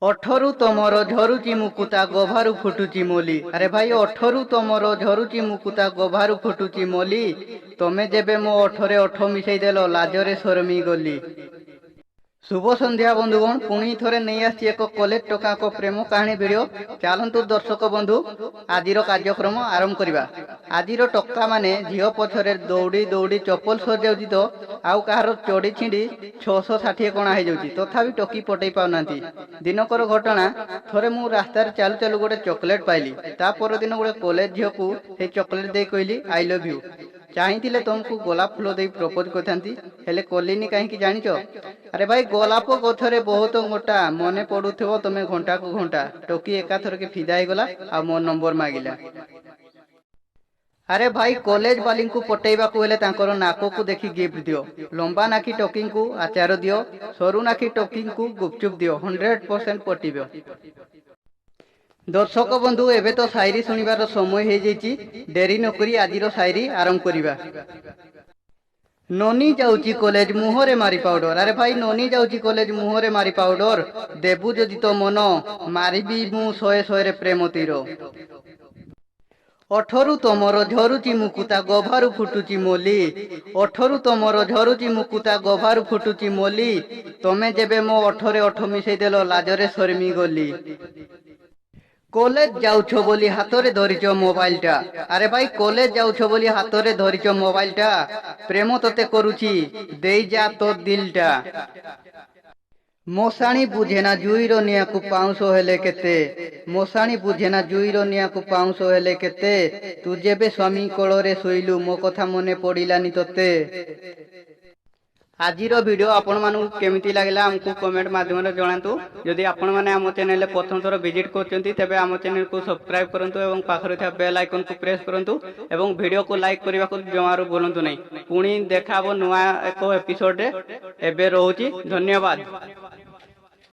ଅଠରୁ ତମର ଝରୁଚି ମୁକୁତା ଗଭାରୁ ଫୁଟୁଚି ମଲି। ଆରେ ଭାଇ ଅଠରୁ ତମର ଝରୁଚି ମୁକୁତା ଗଭାରୁ ଫୁଟୁଚି ମଲି। ତମେ ଯେବେ ମୋ ଅଠରେ ଅଠ ମିଶେଇ ଦେଲ ଲାଜରେ ଶରମି ଗଲି। शुभ संध्या बंधुगण पुणी थरे नहीं आसी एक कॉलेज टोका प्रेम कहानी वीडियो। चलतु दर्शक बंधु आज कार्यक्रम आरंभ करवा। आज टोका माने झील पछरे दौड़ी दौड़ी चप्पल सर जाऊँगी तो आउ कहार चढ़ी छिंडी 660 कणा हो जाऊँगी तथापि टोकी पटई पाऊना। दिनकर घटना थरे मु रास्तार चालू चालू गोटे चॉकलेट पाइली। ता पर दिन गोटे कॉलेज झील को चॉकलेट दे कहली आई लव यू। चाहिए तुमको गोलाप फूल दे प्रपोज करती हेले कलिनी कहीं जानिच। अरे भाई गोलाप गथरे बहुत मोटा मने पड़ुथो तुम घंटा को घंटा। टोकी एकाथर के फिदा हो गला आ मो नंबर मागिला। अरे भाई कॉलेज वाली को पटेवा को हेले तांकर नाक को देखी गिफ्ट दियो। लंबा नाखी टोकी को आचार दियो, सरू नाखी टोकी को गुपचुप दियो। 100% पटिबो। दर्शक बंधु एबे तो शायरी सुनिबार समय हो जाइए। डेरी नकरी आज शायरी आरंभ करिबा। ननी जाऊँची कॉलेज मुहरे मारी पाउडर। अरे भाई ननी जाऊँची कॉलेज मुहरे मारी पाउडर। देबु जदि तो मन मारिबी मु शहे शहे प्रेम तीर। अठरू तमर झरुची मुकुता गभारू फुटुची मोली। अठरू तमर झरुची मुकुता गभारू फुटुची मोली। तमे जेबे मो अठरे अठ मिसई देल लाजरे शर्मी गली। कॉलेज जाऊछ बोली हाथरे धरिच मोबाइल टा। अरे भाई कॉलेज जाऊछ बोली हाथरे धरिच मोबाइल टा। प्रेम तते करुची देई जा तो दिल टा। मशाणी बुझेना जुईर निया को पाउंस हेले केते। मशाणी बुझेना जुईर निया को पाउंस हेले केते। तू जेबे स्वामी कोଳରେ सोइलु मो कथा मने पड़िलानी तोते। आजिर वीडियो आपण मानू केमिति लागला हमको कमेंट माध्यम रे जणातु। जदि आपण माने हम चैनल प्रथम थर विजिट करचंती तेबे हम चैनल को सब्सक्राइब करंतु एवं पाखरे था बेल आइकन को प्रेस करंतु एवं वीडियो को लाइक करबा को जमारो बोलंतु नै। पुणी देखाबो नुवा एको एपिसोड रे। एबे रहूची धन्यवाद।